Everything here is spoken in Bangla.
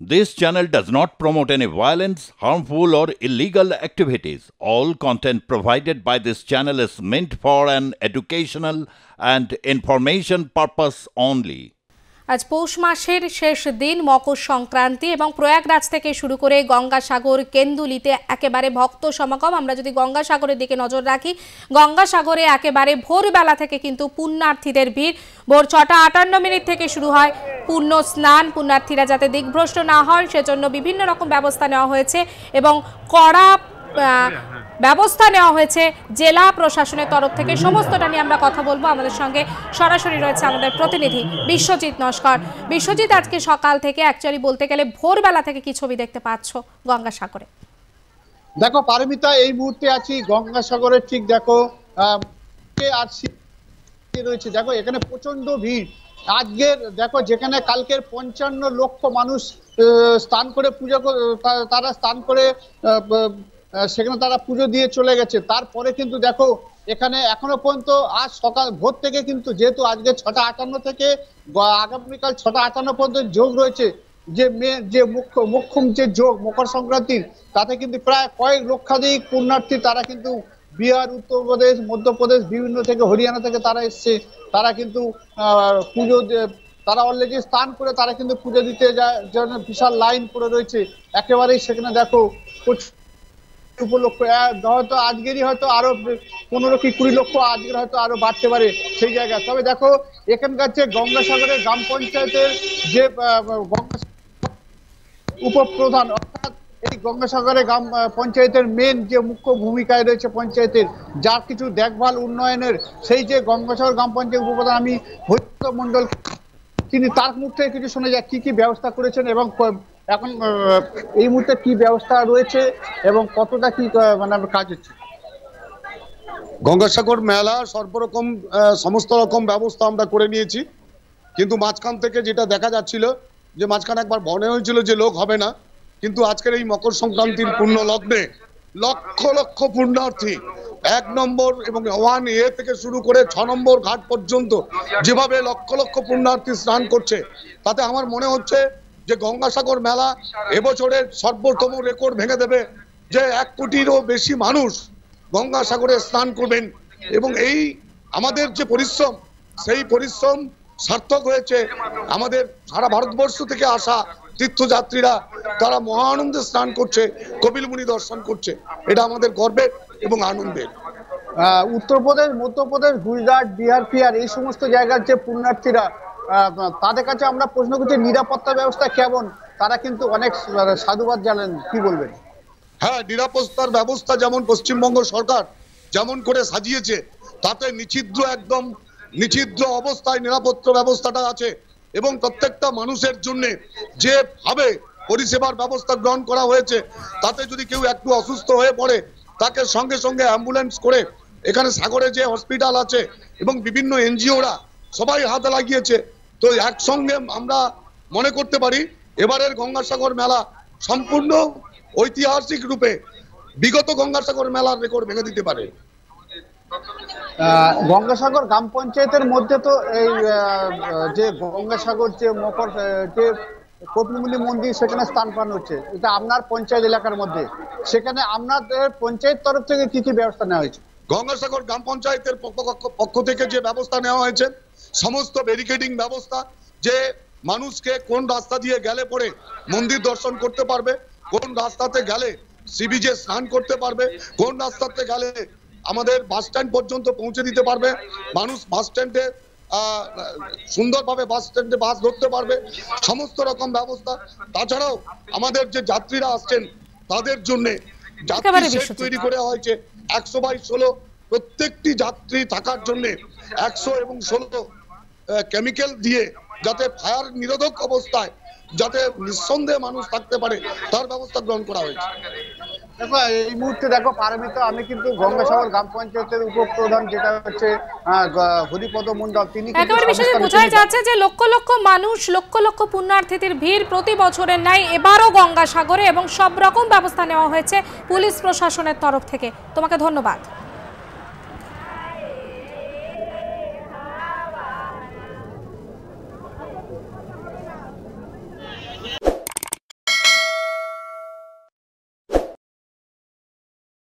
This channel does not promote any violence, harmful, or illegal activities. All content provided by this channel is meant for an educational and information purpose only. আজ পৌষ মাসের শেষ দিন মকর সংক্রান্তি এবং প্রয়াগরাজ থেকে শুরু করে গঙ্গাসাগর কেন্দুলিতে একেবারে ভক্ত সমাগম। আমরা যদি গঙ্গাসাগরের দিকে নজর রাখি, গঙ্গাসাগরে একেবারে ভোরবেলা থেকে কিন্তু পুণ্যার্থীদের ভিড়। ভোর 6:58 থেকে শুরু হয় পুণ্য স্নান। পুণ্যার্থীরা যাতে দিকভ্রষ্ট না হয় সেজন্য বিভিন্ন রকম ব্যবস্থা নেওয়া হয়েছে এবং কড়া ব্যবস্থা নেওয়া হয়েছে জেলা প্রশাসনের তরফ থেকে। সমস্তটা নিয়ে আমরা কথা বলবো। আমাদের সঙ্গে সরাসরি রয়েছে আমাদের প্রতিনিধি বিশ্বজিৎ নস্কর। বিশ্বজিৎ, আজকে সকাল থেকে অ্যাকচুয়ালি বলতে গেলে ভোরবেলা থেকে কি ছবি দেখতে পাচ্ছ গঙ্গাসাগরে? দেখো পারমিতা, এই মুহূর্তে আছি গঙ্গাসাগরের ঠিক দেখো রয়েছে, দেখো এখানে প্রচন্ড ভিড়। আজকের দেখো যেখানে কালকের 55 লক্ষ মানুষ স্নান করে পুজো, তারা স্নান করে সেখানে তারা পুজো দিয়ে চলে গেছে। তারপরে কিন্তু দেখো এখানে এখনো পর্যন্ত আজ সকাল ভোর থেকে কিন্তু, যেহেতু আজকে 6:58 থেকে আগামীকাল 6:58 পর্যন্ত যোগ রয়েছে, যে মুখ্যম যে যোগ মকর সংক্রান্তির, তাতে কিন্তু প্রায় কয়েক লক্ষাধিক পুণ্যার্থী তারা কিন্তু বিহার, উত্তরপ্রদেশ, মধ্যপ্রদেশ, বিভিন্ন থেকে হরিয়ানা থেকে তারা এসছে। তারা কিন্তু পুজো, তারা অলরেডি স্নান করে তারা কিন্তু পুজো দিতে জন্য বিশাল লাইন পড়ে রয়েছে একেবারেই। সেখানে দেখো উপলক্ষ হয়তো আজকেরই হয়তো আরো 15 কি 20 লক্ষ, আজকের হয়তো আরো বাড়তে পারে সেই জায়গায়। তবে দেখো এখানকার যে গঙ্গাসাগরের গ্রাম পঞ্চায়েতের যে উপপ্রধান, অর্থাৎ এই গঙ্গাসাগরের গ্রাম পঞ্চায়েতের মেন যে মুখ্য ভূমিকায় রয়েছে পঞ্চায়েতের, যার কিছু দেখভাল উন্নয়নের, সেই যে গঙ্গাসাগর গ্রাম পঞ্চায়েত উপপ্রধান আমি হরিপদ মন্ডল, তিনি তার মুখ থেকে কিছু শোনা যায় কি কি ব্যবস্থা করেছেন এবং এখন এই মুহূর্তে কি ব্যবস্থা রয়েছে এবং কতটা কি মানে কাজ হচ্ছে। গঙ্গাসাগর মেলা সর্বরকম সমস্ত রকম ব্যবস্থা আমরা করে নিয়েছি, কিন্তু মাঝখান থেকে যেটা দেখা যাচ্ছিল যে মাঝখানে একবার মনে হয়েছিল যে লোক হবে না, কিন্তু আজকের এই মকর সংক্রান্তির পূর্ণ লগ্নে লক্ষ লক্ষ পুণ্যার্থী 1 নম্বর এবং 1A থেকে শুরু করে 6 নম্বর ঘাট পর্যন্ত যেভাবে লক্ষ লক্ষ পুণ্যার্থী স্নান করছে, তাতে আমার মনে হচ্ছে যে গঙ্গাসাগর মেলা এবছরের সর্বোত্তম রেকর্ড ভেঙে দেবে, যে 1 কোটিরও বেশি মানুষ গঙ্গাসাগরে স্নান করবেন। এবং এই আমাদের যে পরিশ্রম, সেই পরিশ্রম সার্থক হয়েছে। আমাদের সারা ভারতবর্ষ থেকে আসা তীর্থযাত্রীরা তারা মহা আনন্দে স্নান করছে, কপিলমুনি দর্শন করছে। এটা আমাদের গর্বের এবং আনন্দের। উত্তরপ্রদেশ, মধ্যপ্রদেশ, গুজরাট, বিহার, এই সমস্ত জায়গার যে পুণ্যার্থীরা, তাদের কাছে আমরা প্রশ্ন করছি নিরাপত্তা ব্যবস্থা কেমন? তারা কিন্তু অনেক সাধুবাদ জানান, কি বলবেন? হ্যাঁ, নিরাপত্তার ব্যবস্থা যেমন পশ্চিমবঙ্গ সরকার যেমন করে সাজিয়েছে, তাতে একদম নিষিদ্ধ অবস্থায় নিরাপত্তা ব্যবস্থাটা আছে এবং প্রত্যেকটা মানুষের জন্য যেভাবে পরিষেবার ব্যবস্থা গ্রহণ করা হয়েছে, তাতে যদি কেউ একটু অসুস্থ হয়ে পড়ে তাকে সঙ্গে সঙ্গে অ্যাম্বুলেন্স করে এখানে সাগরে যে হসপিটাল আছে এবং বিভিন্ন এনজিওরা সবাই হাত লাগিয়েছে। তো একসঙ্গে আমরা মনে করতে পারি এবারের গঙ্গাসাগর মেলা সম্পূর্ণ ঐতিহাসিক রূপে বিগত গঙ্গাসাগর মেলার রেকর্ড ভেঙে দিতে পারে। গঙ্গাসাগর গ্রাম পঞ্চায়েতের মধ্যে তো এই যে গঙ্গাসাগর যে মকর যে কপিলমুনি মন্দির, সেখানে স্থান পান হচ্ছে, এটা আপনার পঞ্চায়েত এলাকার মধ্যে, সেখানে আপনাদের পঞ্চায়েত তরফ থেকে কি কি ব্যবস্থা নেওয়া হয়েছে? গঙ্গাসাগর গ্রাম পঞ্চায়েতের পক্ষ থেকে যে ব্যবস্থা নেওয়া হয়েছে, সমস্ত ব্যারিকেডিং ব্যবস্থা, যে মানুষকে কোন রাস্তা দিয়ে গেলে পরে মন্দির দর্শন করতে পারবে, কোন রাস্তাতে গেলে সি বিচে স্নান করতে পারবে, কোন রাস্তাতে গেলে আমাদের বাস স্ট্যান্ড পর্যন্ত পৌঁছে দিতে পারবে, মানুষ বাস স্ট্যান্ডে সুন্দরভাবে বাস স্ট্যান্ডে বাস ধরতে পারবে, সমস্ত রকম ব্যবস্থা। তাছাড়াও আমাদের যে যাত্রীরা আসছেন তাদের জন্য যাত্রী শেড তৈরি করে হয়েছে 100/16, প্রত্যেকটি যাত্রী থাকার জন্য 100 এবং 16 কেমিক্যাল দিয়ে, যাতে ফায়ার নিরোধক অবস্থায় যাতে নিঃসন্দেহে মানুষ থাকতে পারে তার ব্যবস্থা গ্রহণ করা হয়েছে। দেখো এই মুহূর্তে দেখো পারমিতা, আমি কিন্তু গঙ্গাসাগর গ্রাম পঞ্চায়েতের উপপ্রধান যেটা হচ্ছে হরিপদ মন্ডল, তিনি একেবারে বিষয়ে বোঝা যাচ্ছে যে লক্ষ লক্ষ মানুষ, লক্ষ লক্ষ পুণ্যার্থীদের ভিড় প্রতি বছরের ন্যায় এবারও গঙ্গাসাগরে এবং সব রকম ব্যবস্থা নেওয়া হয়েছে পুলিশ প্রশাসনের তরফ থেকে। তোমাকে ধন্যবাদ।